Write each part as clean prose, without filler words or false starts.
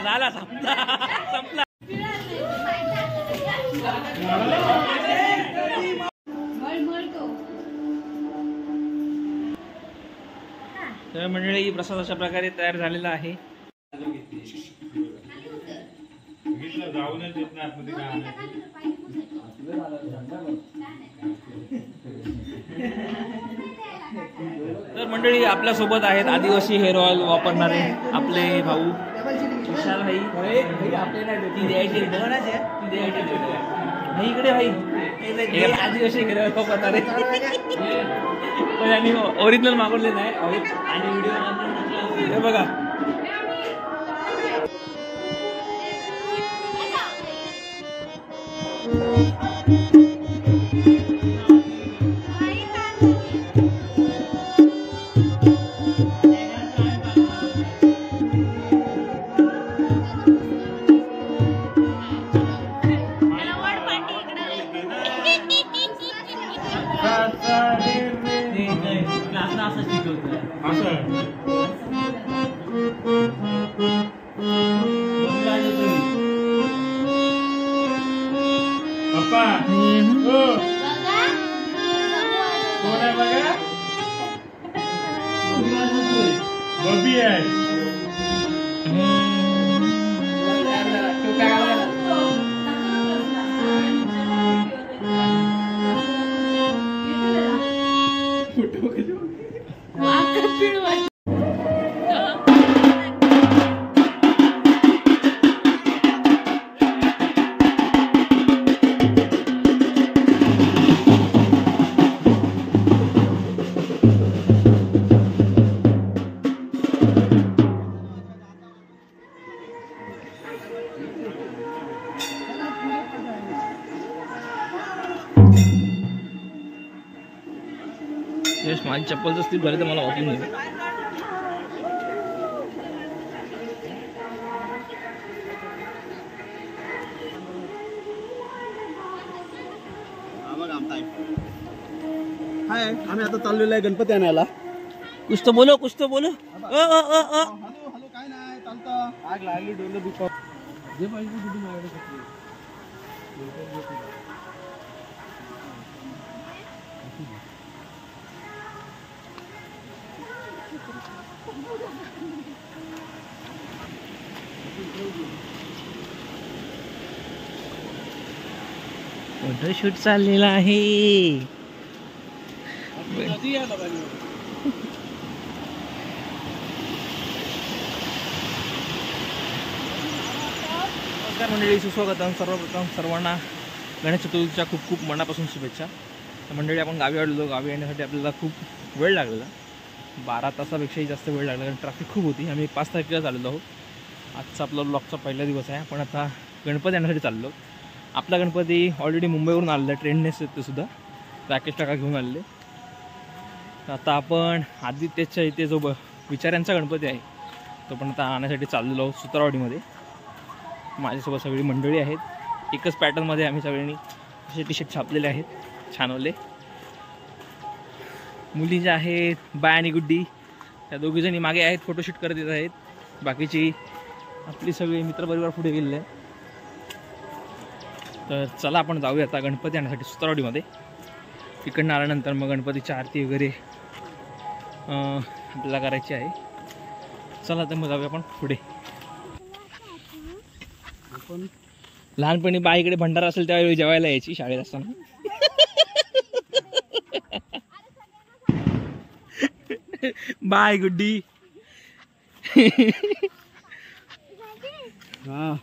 झाला संपला. तर मंडळी प्रसाद अशा प्रकारे तयार झालेला आहे. तर मंडळी आपल्या सोबत आहेत आदिवासी हेअर ऑइल वापरणारे आपले भाऊ विशाल भाई. ती द्यायची भाई इकडे भाई आदिवासी हेअर ऑइल वापरणारे पण ओरिजिनल मागवले नाही आणि व्हिडिओ बघा. माझी चप्पल स्लिप झाली तर मला वाटून नाही. हाय आम्ही आता चाललेलो आहे गणपती आणायला. कुछ तो बोलो कुछ तो बोलो. हॅलो हॅलो काय नाही चालतं. आग लागली डोलं दुखत जे पाहिजे कुठे माझ्याकडे. फोटोशूट चाललेला आहे. नमस्कार मंडळी, सुस्वागतम. सर्वप्रथम सर्वांना गणेश चतुर्थीच्या खूप खूप मनापासून शुभेच्छा. मंडळी आपण गावी आलेलो. गावी येण्यासाठी आपल्याला खूप वेळ लागलेला, 12 तासापेक्षाही जास्त वेळ लागला, कारण ट्रॅफिक खूप होती. आम्ही 5 तारखेला आलेलो आहोत. आजचा आपला ब्लॉगचा पहिला दिवस आहे. आपण आता गणपती आणण्यासाठी चाललो. आपला गणपती ऑलरेडी मुंबईवरून आलेला आहे, ट्रेननेच ते सुद्धा राकेश टाका घेऊन आलेले. आता आपण आदित्यच्या इथे जो विचारांचा गणपती आहे तो पण आता आणण्यासाठी चाललेलो आहोत सुतारवाडीमध्ये. माझ्यासोबत सगळी मंडळी आहेत. एकच पॅटर्नमध्ये आम्ही सगळ्यांनी असे टी शर्ट छापलेले आहेत छानवले. मुली ज्या आहेत बाय आणि गुड्डी, त्या दोघीजणी मागे आहेत, फोटोशूट करत येत आहेत. बाकीची आपली सगळी मित्रपरिवार पुढे गेलेले आहे. तर चला आपण जाऊया आता गणपती आणण्यासाठी सुतारवाडीमध्ये. तिकडनं आल्यानंतर मग गणपतीची आरती वगैरे आपल्याला करायची आहे. चला तर मग जाऊया आपण पुढे. लहानपणी बाईकडे भंडारा असेल त्यावेळी जेवायला यायची शाळेत असताना. बाय गुड्डी. हां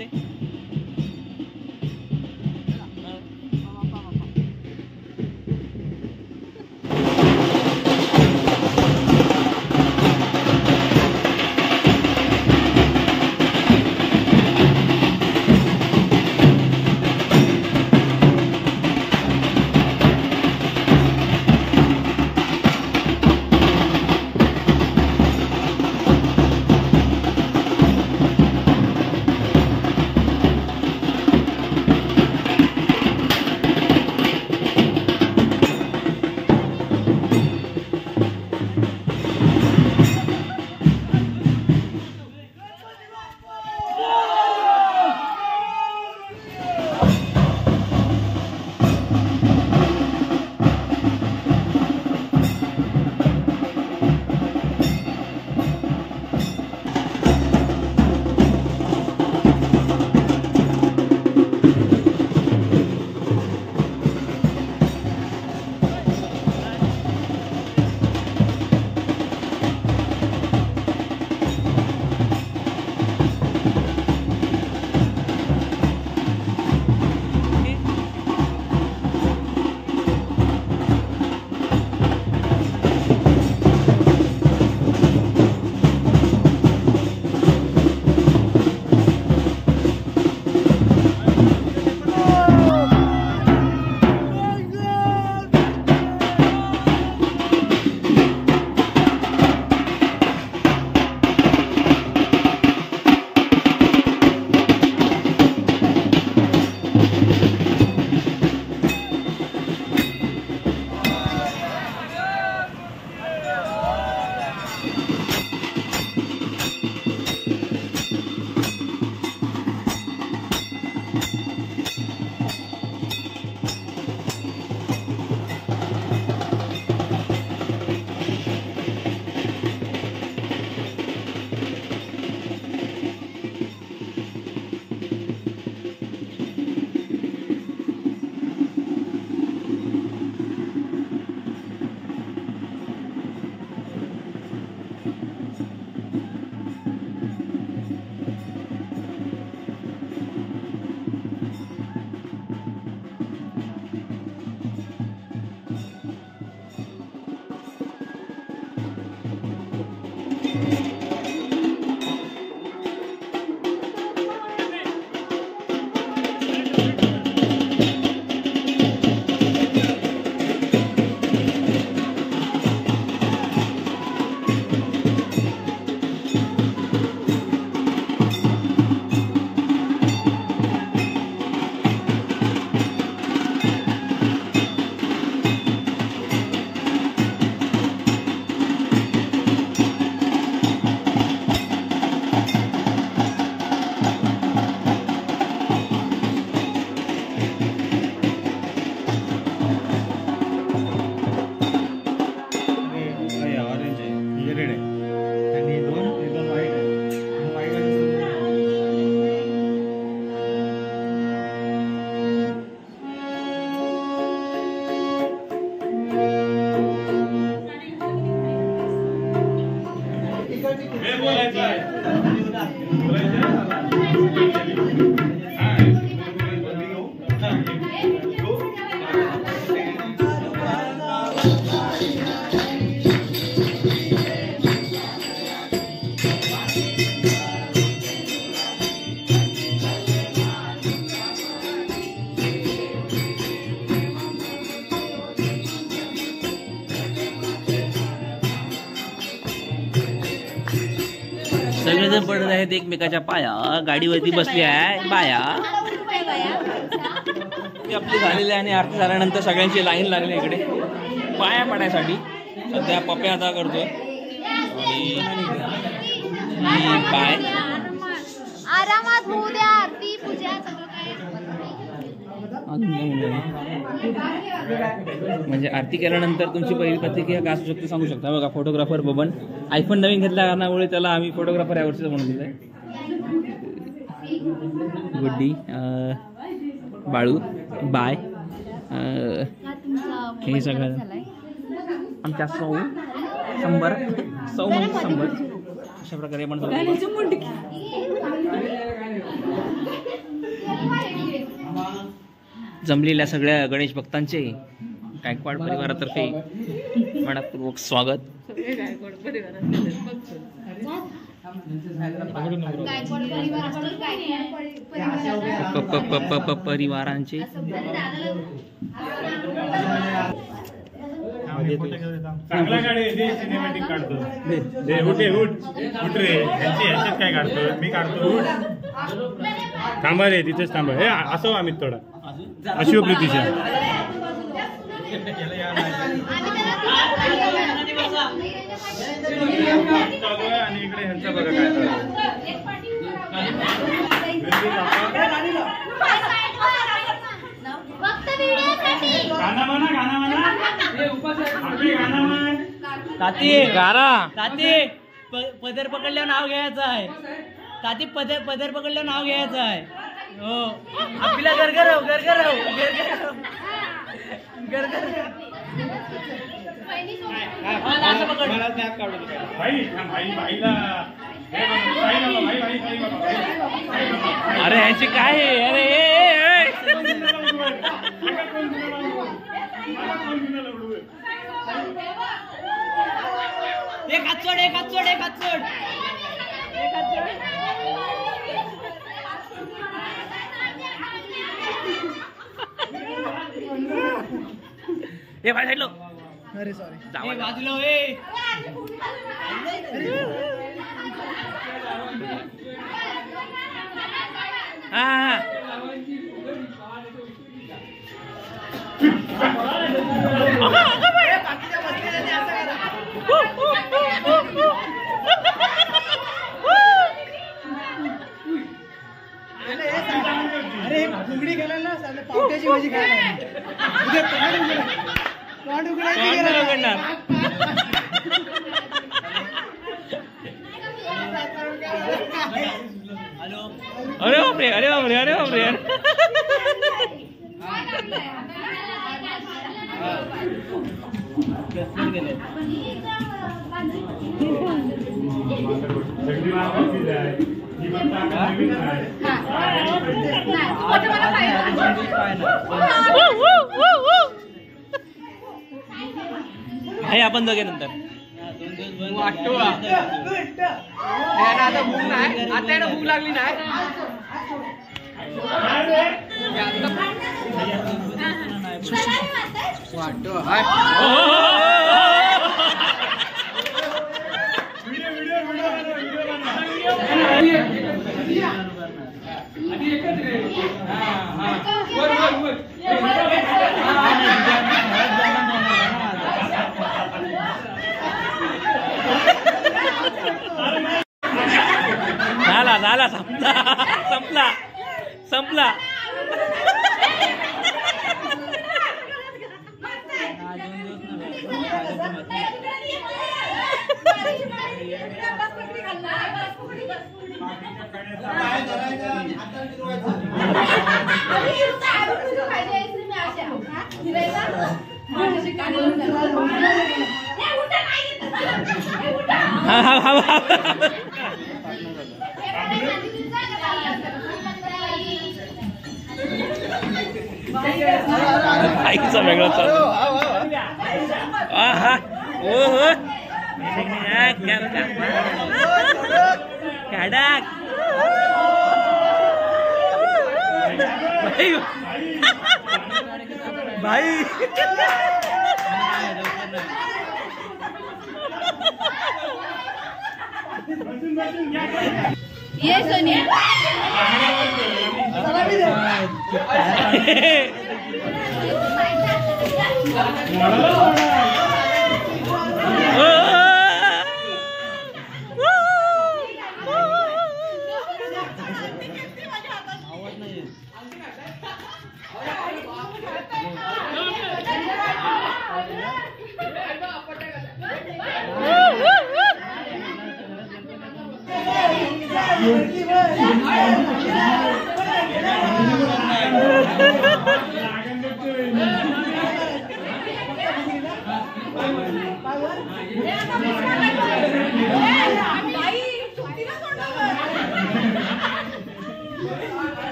ते सगळेजण पडत आहेत एकमेकाच्या पाया. गाडीवरती बसली आहे बाया. ती आपली झालेली आणि आरती झाल्यानंतर सगळ्यांची लाईन लागली इकडे पाया पडायसाठी. सध्या पप्या आता करतोय आणि पाय आरामात होऊ द्या. आरती पूजा सगळं म्हणजे आरती केल्यानंतर तुमची पहिली प्रतिक्रिया काय असू शकते सांगू शकता. बघा फोटोग्राफर बबन आयफोन नवीन घेतल्या कारणामुळे त्याला आम्ही फोटोग्राफर यावर्षी म्हणून दिलंय. गुड्डी बाळू बाय हे सगळं आमच्या 100 म्हणजे 100 अशा प्रकारे आपण जमलेल्या सगळ्या गणेश भक्तांचे गायकवाड परिवारातर्फे मनपूर्वक स्वागत. गायकवाड परिवारांचे चांगला गाडी सिनेमॅटिक काढतो. उठ रे, ह्याच्यात काय काढतो? मी काढतो. उठ, थांबा रे, तिथेच थांबा. हे असं आम्ही थोडा अशिवप्रीतीच्या आणि इकडे ह्यांचा बघा काय पदर पकडल्यावर नाव घ्यायचं आहे. ताती पदर पकडल्यावर नाव घ्यायचं आहे. हो, आपल्याला गरगरव अरे ह्याची काय आहे? अरे एक हातचोड हे बाहेर लो. अरे सॉरी जावा बाजूला अरे फुगडी गेला ना पावट्याची भाजी खायला अरे बापरे हे आपण दोघे नंतर आता भूक नाही, आता भूक लागली नाही. झाला संपला आईचा वेगळा चालू. भाई ये सोनिया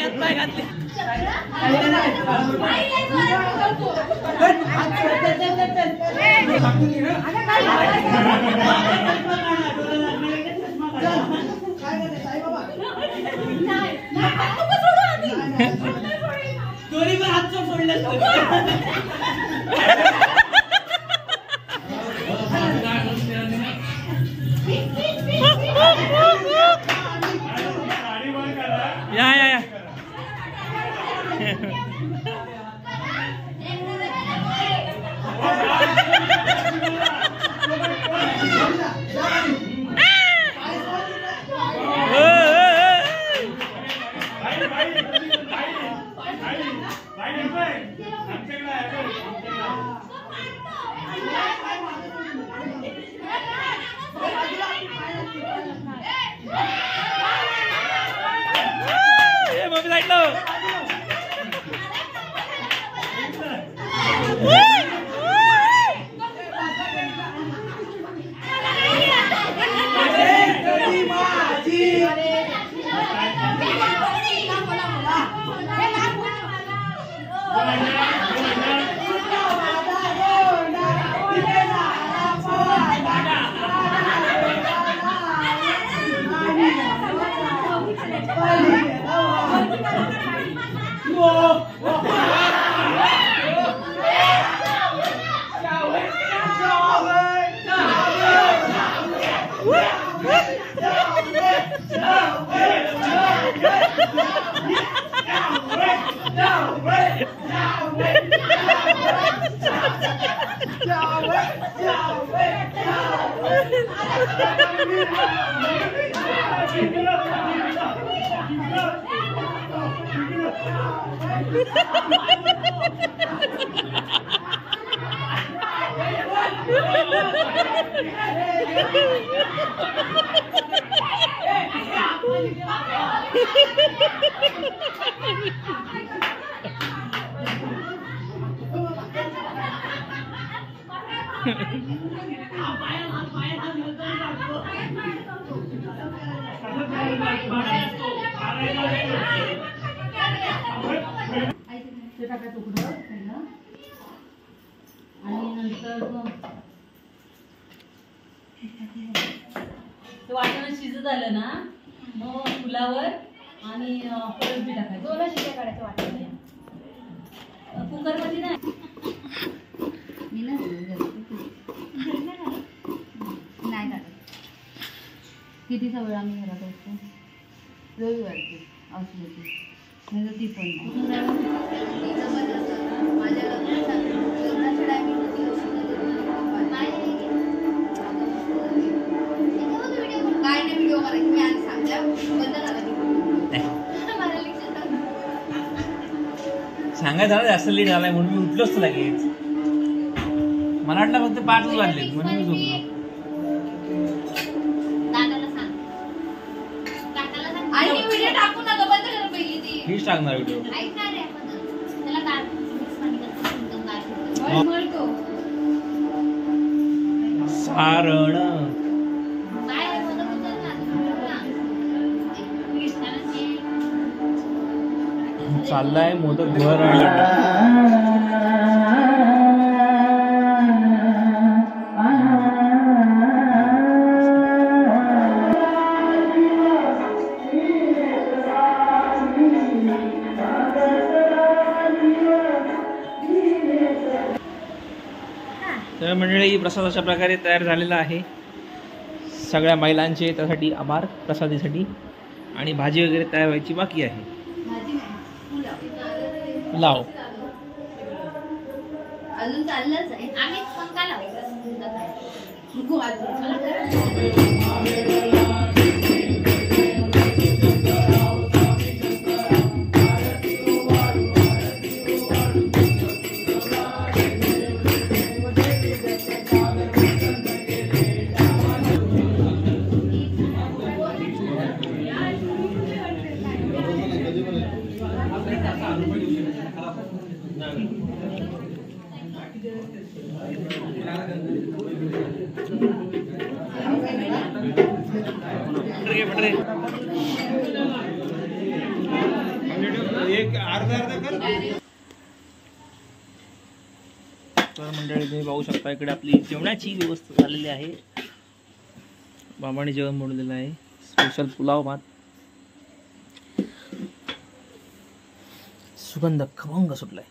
हातपाय घातले दोन्ही पण हात सोडले या या या मम्मी साईडला ते वाटण शिजत आलं ना मग फुलावर आणि परत बी टाकायचं. 2 शिट्या काढायचं वाटतं कुकर मध्ये नाही नाही काढत. कितीचा वेळ आम्ही घरात असतो रविवारची असली ती नाही ती पण माझ्या लग्नाच्या टायमिंग काय नाही व्हिडिओ करायची मी आज सांगल्या बंद झाला सांगायचं ना जास्त लेट झालाय म्हणून मी उठलोच लगेच. मला वाटलं फक्त 5च वाजले म्हणून मी झोपलो. आणि व्हिडिओ टाकू नका बंद कर पहिली ती हीच टाकणार व्हिडिओ. ऐकणार आहे त्याला काय म्हणतो सारण चाललाय मोदक घर आणि तर मंडळी प्रसाद अशा प्रकारे तयार झालेला आहे. सगळ्या महिलांचे त्यासाठी आभार प्रसादीसाठी. आणि भाजी वगैरे तयार व्हायची बाकी आहे. लाव अजून चाललंच आहे आम्ही पंखा लावतो. पटरे तर मंडळी तुम्ही पाहू शकता इकडे आपली जेवणाची व्यवस्था झालेली आहे. बाबांनी जेवण बनवलेलं आहे. स्पेशल पुलाव भात, सुगंध खमंग सुटलाय.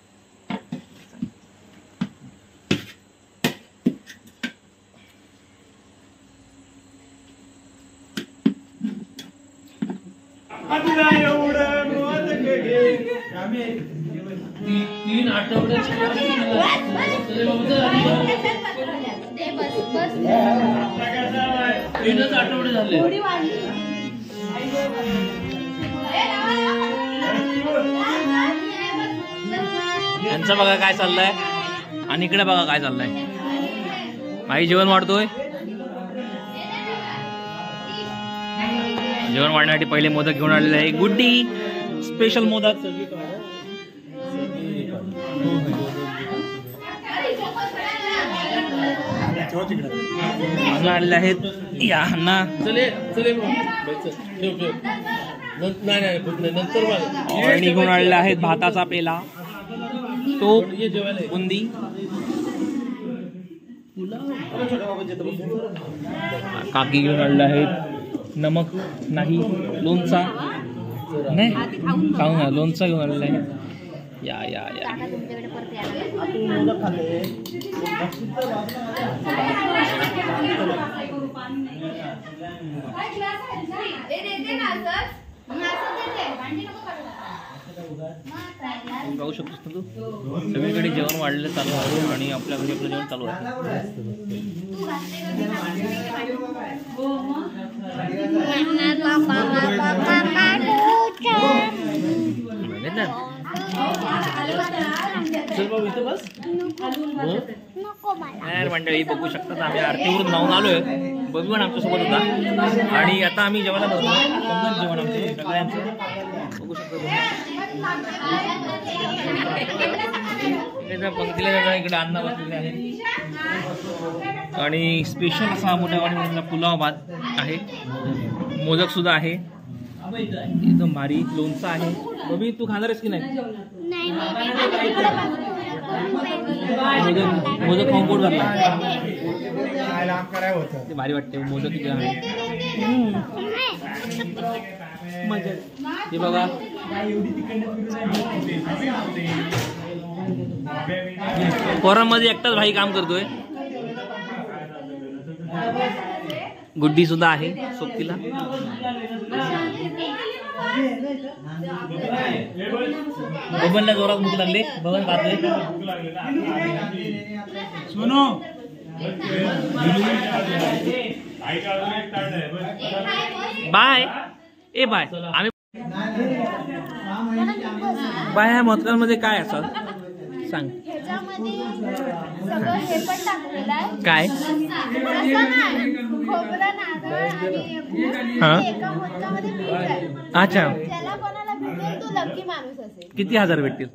तीन आठवड्याची तीनच आठवडे झाले. यांचं बघा काय चाललंय आणि इकडे बघा काय चाललंय. भाई जेवण वाढतोय. जेवण वाढण्यासाठी पहिले मोदक घेऊन आलेले आहे. गुड्डी स्पेशल मोदक. अण्णा आलेले आहेत. या अण्णा आणि घेऊन आलेले आहेत भाताचा पेला, तो बुंदी, काकी घेऊन आलेले आहेत नमक नाही, लोणचा नाही खाऊन लोणचा घेऊन आलेला आहे. या या या पाहू शकतोस ना तू. सगळीकडे जेवण वाढलेलं चालू आहे आणि आपल्या घरी आपलं जेवण चालू आहे. मंडळी बघू शकतात आम्ही आरतीवरून जाऊन आलोय. बघून आमच्यासोबत होता आणि आता आम्ही जेवायला बसलो. जेवण आमचे सगळ्यांचं बघू शकतो. पंक्तीला इकडे अन्न बसलेले आहे आणि स्पेशल असा मोठ्या वाटीला पुलाव भात आहे. मोदक सुद्धा आहे एकदम भारी. लोणचं आहे. बबी तू खाणार आहेस की नाही? मोदक खाऊन पोट भरला. भारी वाटते मोदक किती आहे. हे बघा पोरांमध्ये एकटाच भाई काम करतोय. गुड्डी सुद्धा आहे सोबतीला. बबनला जोरात भूक लागली. बबन खातोय. सोनू बाय. ए बाय. आम्ही बाय. ह्या मोदकांमध्ये काय असं सांग. काय अच्छा किती हजार भेटतील?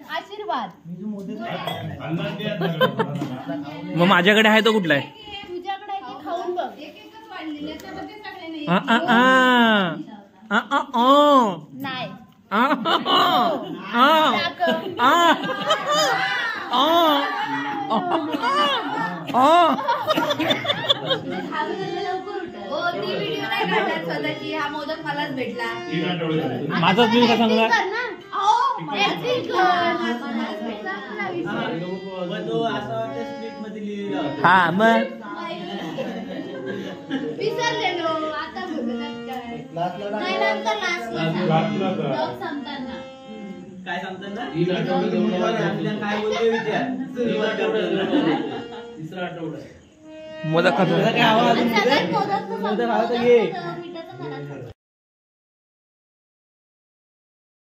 आशीर्वाद. मग माझ्याकडे आहे तो कुठला आहे? तुझ्याकडे खाऊन बघ. नाही स्वतःची. हा मोदक मलाच भेटला. माझाच मी काय सांगणार. हा मग विसरलेलो आता काय सांगताना मोदक खातो.